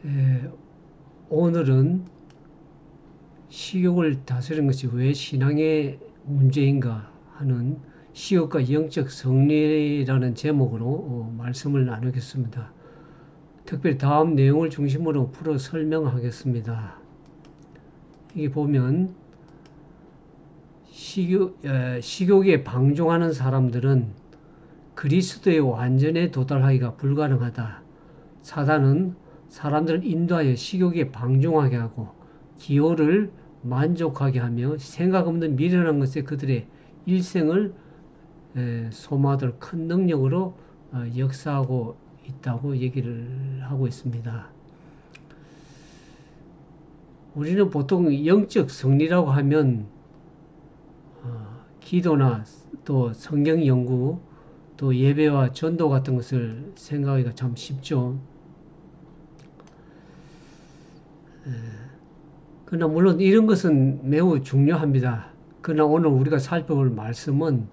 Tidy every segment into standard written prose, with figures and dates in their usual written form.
에, 오늘은 식욕을 다스리는 것이 왜 신앙의 문제인가 하는 식욕과 영적 성리라는 제목으로 말씀을 나누겠습니다. 특별히 다음 내용을 중심으로 풀어 설명하겠습니다. 여기 보면 식욕에 방종하는 사람들은 그리스도의 완전에 도달하기가 불가능하다. 사단은 사람들을 인도하여 식욕에 방종하게 하고 기호를 만족하게 하며 생각 없는 미련한 것에 그들의 일생을 소모하도록 큰 능력으로 역사하고 있다고 얘기를 하고 있습니다. 우리는 보통 영적 승리라고 하면 기도나 또 성경 연구 또 예배와 전도 같은 것을 생각하기가 참 쉽죠. 그러나 물론 이런 것은 매우 중요합니다. 그러나 오늘 우리가 살펴볼 말씀은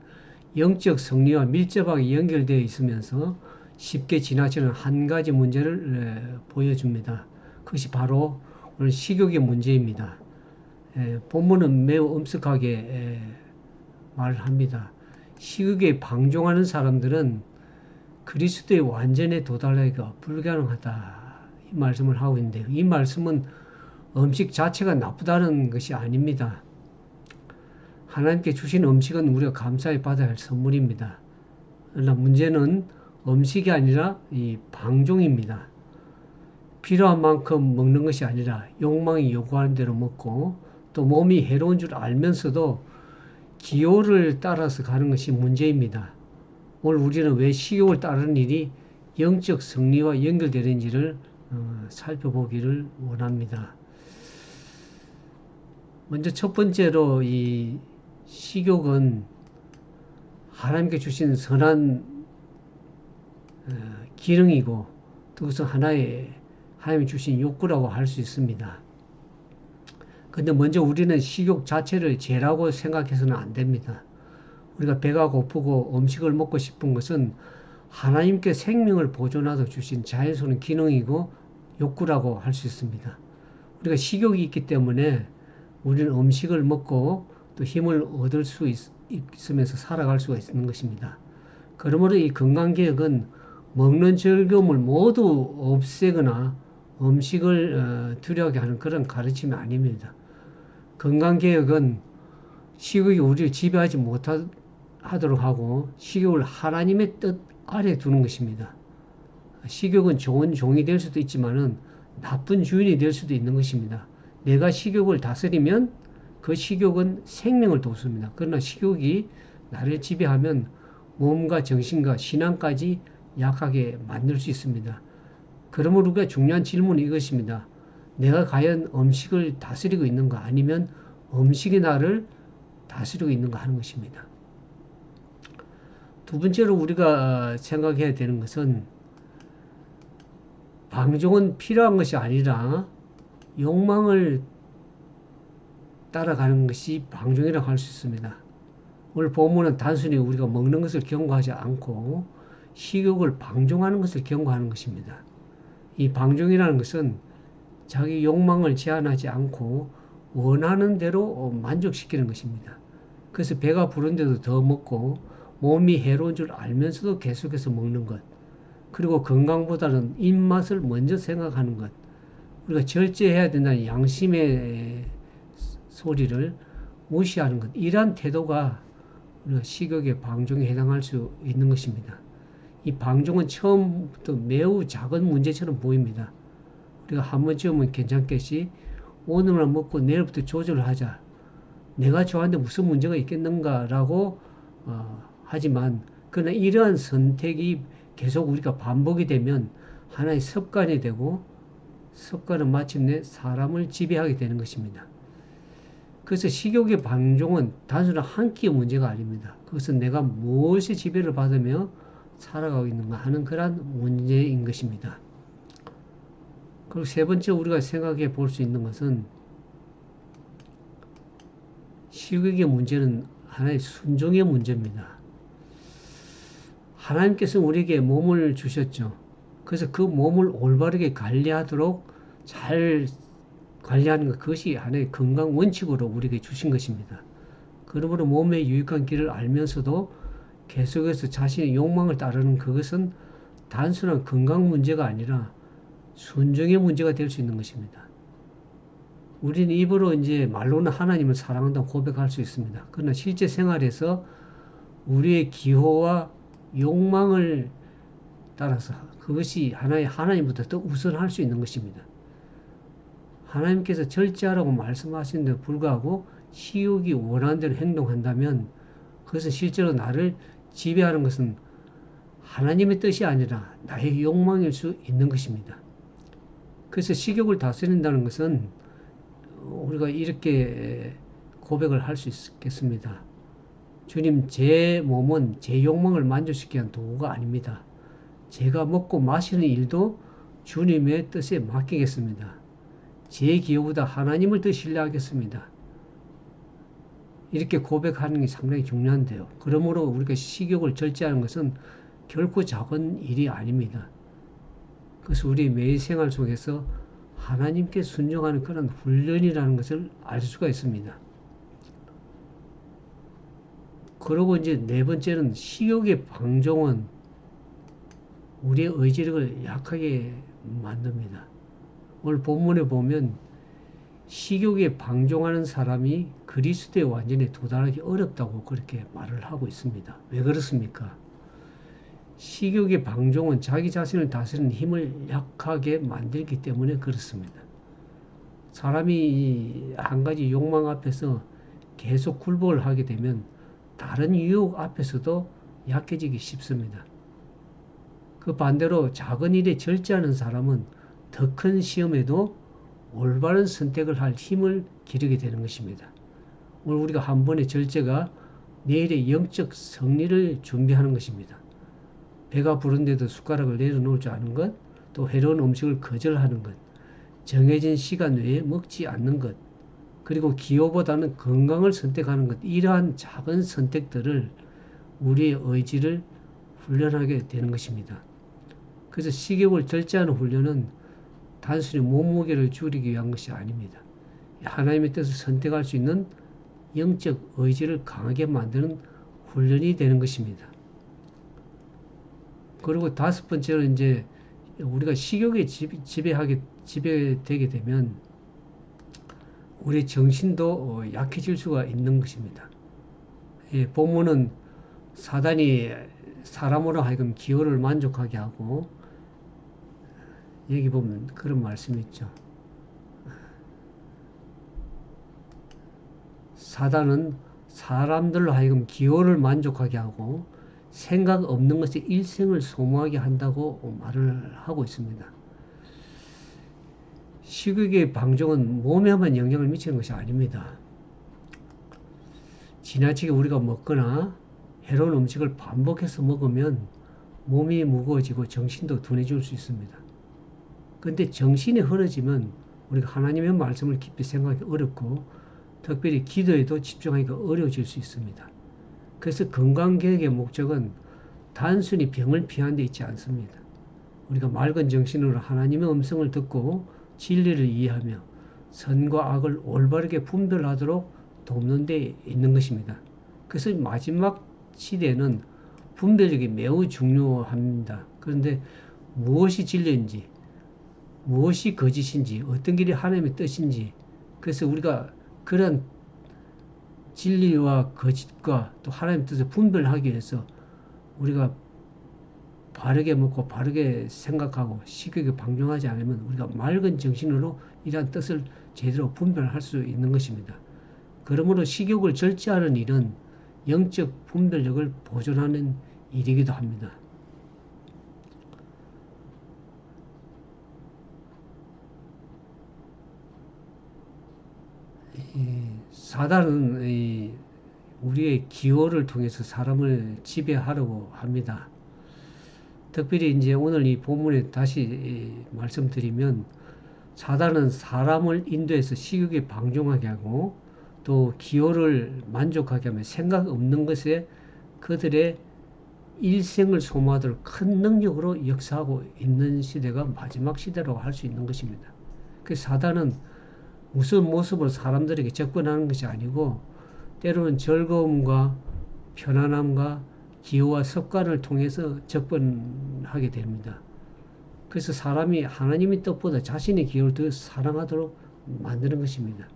영적 승리와 밀접하게 연결되어 있으면서 쉽게 지나치는 한 가지 문제를 보여줍니다. 그것이 바로 오늘 식욕의 문제입니다. 본문은 매우 엄격하게 말을 합니다. 식욕에 방종하는 사람들은 그리스도의 완전에 도달하기가 불가능하다. 이 말씀을 하고 있는데요. 이 말씀은 음식 자체가 나쁘다는 것이 아닙니다. 하나님께 주신 음식은 우리가 감사히 받아야 할 선물입니다. 그러나 문제는 음식이 아니라 이 방종입니다. 필요한 만큼 먹는 것이 아니라 욕망이 요구하는 대로 먹고 또 몸이 해로운 줄 알면서도 기호를 따라서 가는 것이 문제입니다. 오늘 우리는 왜 식욕을 따르는 일이 영적 승리와 연결되는지를 살펴보기를 원합니다. 먼저 첫 번째로 이 식욕은 하나님께 주신 선한 기능이고 또 그것은 하나의 하나님이 주신 욕구라고 할 수 있습니다. 근데 먼저 우리는 식욕 자체를 죄라고 생각해서는 안 됩니다. 우리가 배가 고프고 음식을 먹고 싶은 것은 하나님께 생명을 보존하도록 주신 자연스러운 기능이고 욕구라고 할 수 있습니다. 우리가 식욕이 있기 때문에 우리는 음식을 먹고 또 힘을 얻을 수 있으면서 살아갈 수가 있는 것입니다. 그러므로 이 건강개혁은 먹는 즐거움을 모두 없애거나 음식을 두려워하게 하는 그런 가르침이 아닙니다. 건강개혁은 식욕이 우리를 지배하지 못하도록 하고 식욕을 하나님의 뜻 아래 두는 것입니다. 식욕은 좋은 종이 될 수도 있지만은 나쁜 주인이 될 수도 있는 것입니다. 내가 식욕을 다스리면 그 식욕은 생명을 돋습니다. 그러나 식욕이 나를 지배하면 몸과 정신과 신앙까지 약하게 만들 수 있습니다. 그러므로 우리가 중요한 질문은 이것입니다. 내가 과연 음식을 다스리고 있는가 아니면 음식이 나를 다스리고 있는가 하는 것입니다. 두 번째로 우리가 생각해야 되는 것은 방종은 필요한 것이 아니라 욕망을 따라가는 것이 방종이라고 할 수 있습니다. 오늘 본문은 단순히 우리가 먹는 것을 경고하지 않고 식욕을 방종하는 것을 경고하는 것입니다. 이 방종이라는 것은 자기 욕망을 제한하지 않고 원하는 대로 만족시키는 것입니다. 그래서 배가 부른데도 더 먹고 몸이 해로운 줄 알면서도 계속해서 먹는 것. 그리고 건강보다는 입맛을 먼저 생각하는 것. 우리가 절제해야 된다는 양심의 소리를 무시하는 것. 이러한 태도가 우리가 식욕의 방종에 해당할 수 있는 것입니다. 이 방종은 처음부터 매우 작은 문제처럼 보입니다. 우리가 한 번쯤은 괜찮겠지. 오늘만 먹고 내일부터 조절을 하자. 내가 좋아하는데 무슨 문제가 있겠는가라고 하지만 그러나 이러한 선택이 계속 우리가 반복이 되면 하나의 습관이 되고 습관은 마침내 사람을 지배하게 되는 것입니다. 그래서 식욕의 방종은 단순한 한 끼의 문제가 아닙니다. 그것은 내가 무엇에 지배를 받으며 살아가고 있는가 하는 그런 문제인 것입니다. 그리고 세 번째 우리가 생각해 볼 수 있는 것은 식욕의 문제는 하나의 순종의 문제입니다. 하나님께서 우리에게 몸을 주셨죠. 그래서 그 몸을 올바르게 관리하도록 잘 관리하는 것, 그것이 하나의 건강 원칙으로 우리에게 주신 것입니다. 그러므로 몸에 유익한 길을 알면서도 계속해서 자신의 욕망을 따르는 그것은 단순한 건강 문제가 아니라 순종의 문제가 될 수 있는 것입니다. 우리는 입으로 이제 말로는 하나님을 사랑한다고 고백할 수 있습니다. 그러나 실제 생활에서 우리의 기호와 욕망을 따라서 그것이 하나님보다 더 우선할 수 있는 것입니다. 하나님께서 절제하라고 말씀하시는데 불구하고 식욕이 원하는 대로 행동한다면 그것은 실제로 나를 지배하는 것은 하나님의 뜻이 아니라 나의 욕망일 수 있는 것입니다. 그래서 식욕을 다스린다는 것은 우리가 이렇게 고백을 할 수 있겠습니다. 주님, 제 몸은 제 욕망을 만족시키기 위한 도구가 아닙니다. 제가 먹고 마시는 일도 주님의 뜻에 맡기겠습니다. 제 기호보다 하나님을 더 신뢰하겠습니다. 이렇게 고백하는 게 상당히 중요한데요. 그러므로 우리가 식욕을 절제하는 것은 결코 작은 일이 아닙니다. 그래서 우리 매일 생활 속에서 하나님께 순종하는 그런 훈련이라는 것을 알 수가 있습니다. 그리고 이제 네 번째는 식욕의 방종은 우리의 의지력을 약하게 만듭니다. 오늘 본문에 보면 식욕에 방종하는 사람이 그리스도의 완전에 도달하기 어렵다고 그렇게 말을 하고 있습니다. 왜 그렇습니까? 식욕의 방종은 자기 자신을 다스리는 힘을 약하게 만들기 때문에 그렇습니다. 사람이 한 가지 욕망 앞에서 계속 굴복을 하게 되면 다른 유혹 앞에서도 약해지기 쉽습니다. 그 반대로 작은 일에 절제하는 사람은 더 큰 시험에도 올바른 선택을 할 힘을 기르게 되는 것입니다. 오늘 우리가 한 번의 절제가 내일의 영적 승리를 준비하는 것입니다. 배가 부른데도 숟가락을 내려놓을 줄 아는 것, 또 해로운 음식을 거절하는 것, 정해진 시간 외에 먹지 않는 것, 그리고 기호보다는 건강을 선택하는 것, 이러한 작은 선택들을 우리의 의지를 훈련하게 되는 것입니다. 그래서 식욕을 절제하는 훈련은 단순히 몸무게를 줄이기 위한 것이 아닙니다. 하나님의 뜻을 선택할 수 있는 영적 의지를 강하게 만드는 훈련이 되는 것입니다. 그리고 다섯 번째는 이제 우리가 식욕에 지배되게 되면 우리 정신도 약해질 수가 있는 것입니다. 예, 본문은 사단이 사람으로 하여금 기호를 만족하게 하고 여기 보면 그런 말씀이 있죠. 사단은 사람들로 하여금 기호를 만족하게 하고 생각 없는 것에 일생을 소모하게 한다고 말을 하고 있습니다. 식욕의 방종은 몸에만 영향을 미치는 것이 아닙니다. 지나치게 우리가 먹거나 해로운 음식을 반복해서 먹으면 몸이 무거워지고 정신도 둔해질 수 있습니다. 그런데 정신이 흐려지면 우리가 하나님의 말씀을 깊이 생각하기 어렵고 특별히 기도에도 집중하기가 어려워질 수 있습니다. 그래서 건강개혁의 목적은 단순히 병을 피하는 데 있지 않습니다. 우리가 맑은 정신으로 하나님의 음성을 듣고 진리를 이해하며 선과 악을 올바르게 분별하도록 돕는 데 있는 것입니다. 그래서 마지막 시대에는 분별력이 매우 중요합니다. 그런데 무엇이 진리인지, 무엇이 거짓인지, 어떤 길이 하나님의 뜻인지, 그래서 우리가 그런 진리와 거짓과 또 하나님의 뜻을 분별하기 위해서 우리가 바르게 먹고 바르게 생각하고 식욕에 방종하지 않으면 우리가 맑은 정신으로 이러한 뜻을 제대로 분별할 수 있는 것입니다. 그러므로 식욕을 절제하는 일은 영적 분별력을 보존하는 일이기도 합니다. 사단은 우리의 기호를 통해서 사람을 지배하려고 합니다. 특별히 이제 오늘 이 본문에 다시 말씀드리면 사단은 사람을 인도해서 식욕에 방종하게 하고 또 기호를 만족하게 하며 생각 없는 것에 그들의 일생을 소모하도록 큰 능력으로 역사하고 있는 시대가 마지막 시대라고 할 수 있는 것입니다. 그 사단은 무슨 모습으로 사람들에게 접근하는 것이 아니고 때로는 즐거움과 편안함과 기호와 습관을 통해서 접근하게 됩니다. 그래서 사람이 하나님의 뜻보다 자신의 기호를 더 사랑하도록 만드는 것입니다.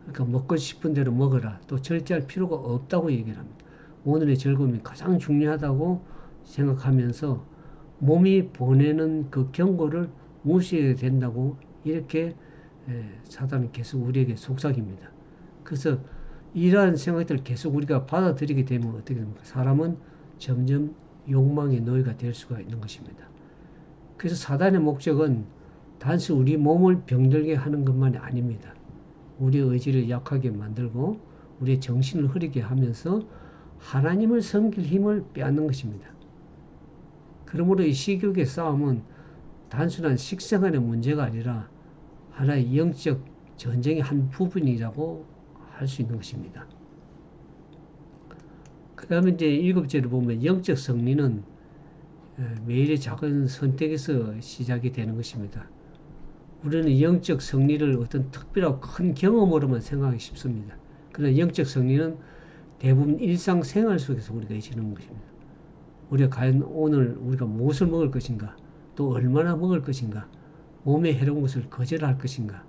그러니까 먹고 싶은 대로 먹어라. 또 절제할 필요가 없다고 얘기를 합니다. 오늘의 즐거움이 가장 중요하다고 생각하면서 몸이 보내는 그 경고를 무시해야 된다고 이렇게 사단은 계속 우리에게 속삭입니다. 그래서 이러한 생각들을 계속 우리가 받아들이게 되면 어떻게 됩니까? 사람은 점점 욕망의 노예가 될 수가 있는 것입니다. 그래서 사단의 목적은 단순히 우리 몸을 병들게 하는 것만이 아닙니다. 우리의 의지를 약하게 만들고 우리의 정신을 흐리게 하면서 하나님을 섬길 힘을 빼앗는 것입니다. 그러므로 이 식욕의 싸움은 단순한 식생활의 문제가 아니라 하나의 영적 전쟁의 한 부분이라고 할 수 있는 것입니다. 그 다음에 이제 7제를 보면 영적 승리는 매일의 작은 선택에서 시작이 되는 것입니다. 우리는 영적 승리를 어떤 특별하고 큰 경험으로만 생각하기 쉽습니다. 그러나 영적 승리는 대부분 일상생활 속에서 우리가 이루는 것입니다. 우리가 과연 오늘 우리가 무엇을 먹을 것인가, 또 얼마나 먹을 것인가, 몸에 해로운 것을 거절할 것인가,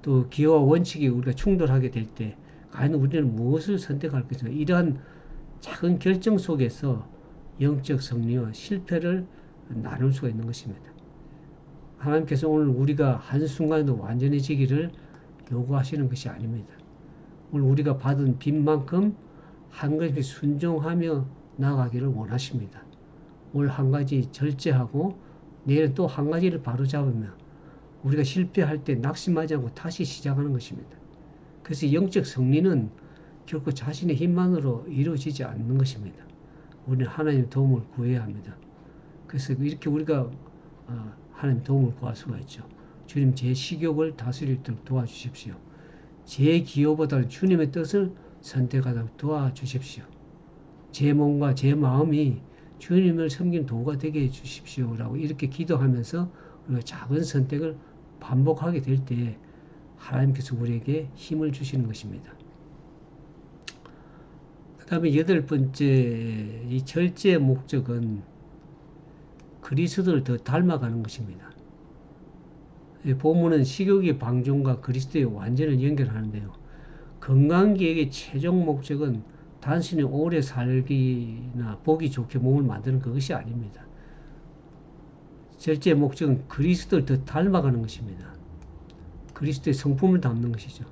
또 기호와 원칙이 우리가 충돌하게 될 때 과연 우리는 무엇을 선택할 것인가, 이러한 작은 결정 속에서 영적 승리와 실패를 나눌 수가 있는 것입니다. 하나님께서 오늘 우리가 한순간에도 완전해지기를 요구하시는 것이 아닙니다. 오늘 우리가 받은 빚만큼 한 가지 순종하며 나아가기를 원하십니다. 오늘 한 가지 절제하고 내일 또 한 가지를 바로잡으며 우리가 실패할 때 낙심하지 않고 다시 시작하는 것입니다. 그래서 영적 승리는 결코 자신의 힘만으로 이루어지지 않는 것입니다. 우리는 하나님의 도움을 구해야 합니다. 그래서 이렇게 우리가 하나님 도움을 구할 수가 있죠. 주님 제 식욕을 다스릴 수 있도록 도와주십시오. 제 기호보다는 주님의 뜻을 선택하도록 도와주십시오. 제 몸과 제 마음이 주님을 섬기는 도구가 되게 해주십시오. 라고 이렇게 기도하면서 우리가 작은 선택을 반복하게 될 때 하나님께서 우리에게 힘을 주시는 것입니다. 그 다음에 8번째, 이 절제의 목적은 그리스도를 더 닮아가는 것입니다. 본문은 식욕의 방종과 그리스도의 완전을 연결하는데요. 건강기획의 최종 목적은 단순히 오래 살기나 보기 좋게 몸을 만드는 그것이 아닙니다. 절제의 목적은 그리스도를 더 닮아가는 것입니다. 그리스도의 성품을 담는 것이죠.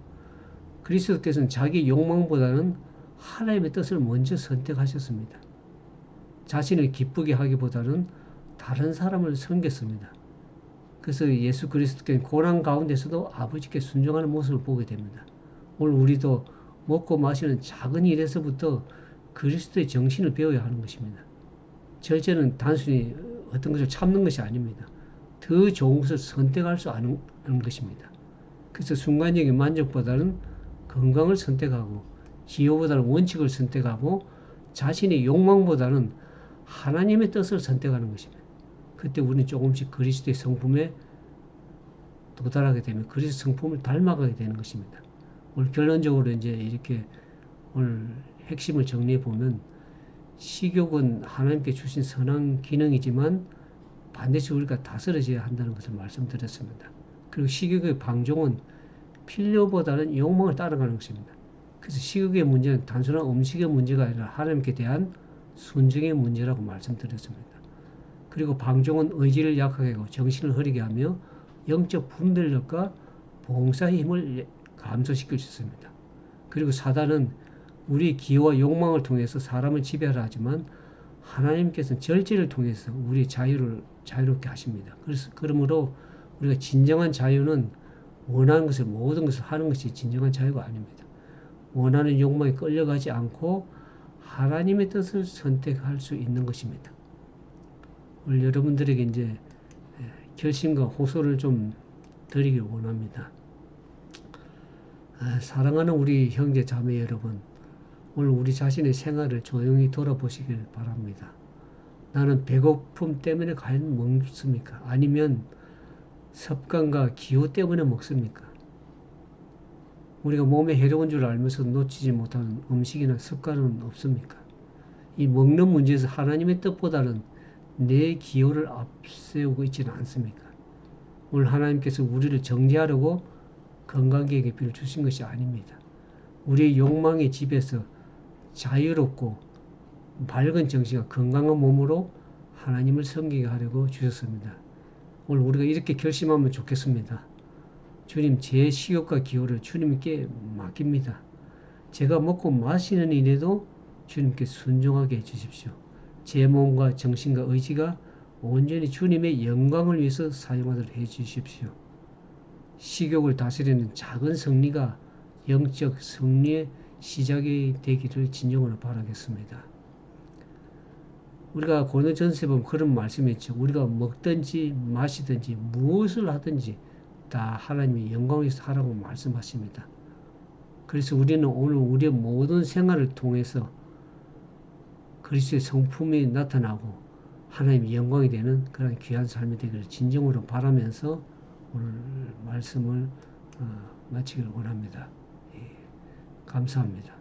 그리스도께서는 자기 욕망보다는 하나님의 뜻을 먼저 선택하셨습니다. 자신을 기쁘게 하기보다는 다른 사람을 섬겼습니다. 그래서 예수 그리스도께는 고난 가운데서도 아버지께 순종하는 모습을 보게 됩니다. 오늘 우리도 먹고 마시는 작은 일에서부터 그리스도의 정신을 배워야 하는 것입니다. 절제는 단순히 어떤 것을 참는 것이 아닙니다. 더 좋은 것을 선택할 수 아는 것입니다. 그래서 순간적인 만족보다는 건강을 선택하고 기호보다는 원칙을 선택하고 자신의 욕망보다는 하나님의 뜻을 선택하는 것입니다. 그때 우리는 조금씩 그리스도의 성품에 도달하게 되면 그리스도 성품을 닮아가게 되는 것입니다. 오늘 결론적으로 이제 이렇게 오늘 핵심을 정리해 보면 식욕은 하나님께 주신 선한 기능이지만 반드시 우리가 다스려져야 한다는 것을 말씀드렸습니다. 그리고 식욕의 방종은 필요보다는 욕망을 따라가는 것입니다. 그래서 식욕의 문제는 단순한 음식의 문제가 아니라 하나님께 대한 순종의 문제라고 말씀드렸습니다. 그리고 방종은 의지를 약하게 하고 정신을 흐리게 하며 영적 분별력과 봉사의 힘을 감소시킬 수 있습니다. 그리고 사단은 우리 기호와 욕망을 통해서 사람을 지배하려 하지만 하나님께서는 절제를 통해서 우리의 자유를 자유롭게 하십니다. 그래서 그러므로 우리가 진정한 자유는 원하는 것을 모든 것을 하는 것이 진정한 자유가 아닙니다. 원하는 욕망에 끌려가지 않고 하나님의 뜻을 선택할 수 있는 것입니다. 오늘 여러분들에게 이제 결심과 호소를 좀 드리길 원합니다. 사랑하는 우리 형제 자매 여러분, 오늘 우리 자신의 생활을 조용히 돌아보시길 바랍니다. 나는 배고픔 때문에 과연 먹습니까? 아니면 습관과 기호 때문에 먹습니까? 우리가 몸에 해로운 줄 알면서 놓치지 못하는 음식이나 습관은 없습니까? 이 먹는 문제에서 하나님의 뜻보다는 내 기호를 앞세우고 있지는 않습니까? 오늘 하나님께서 우리를 정죄하려고 건강계획비를 주신 것이 아닙니다. 우리의 욕망의 집에서 자유롭고 밝은 정신과 건강한 몸으로 하나님을 섬기게 하려고 주셨습니다. 오늘 우리가 이렇게 결심하면 좋겠습니다. 주님, 제 식욕과 기호를 주님께 맡깁니다. 제가 먹고 마시는 일에도 주님께 순종하게 해주십시오. 제 몸과 정신과 의지가 온전히 주님의 영광을 위해서 사용하도록 해주십시오. 식욕을 다스리는 작은 승리가 영적 승리의 시작이 되기를 진정으로 바라겠습니다. 우리가 고린도전서에 보면 그런 말씀이 있죠. 우리가 먹든지 마시든지 무엇을 하든지 다 하나님의 영광을 위해서 하라고 말씀하십니다. 그래서 우리는 오늘 우리의 모든 생활을 통해서 그리스도의 성품이 나타나고 하나님의 영광이 되는 그런 귀한 삶이 되기를 진정으로 바라면서 오늘 말씀을 마치기를 원합니다. 예, 감사합니다.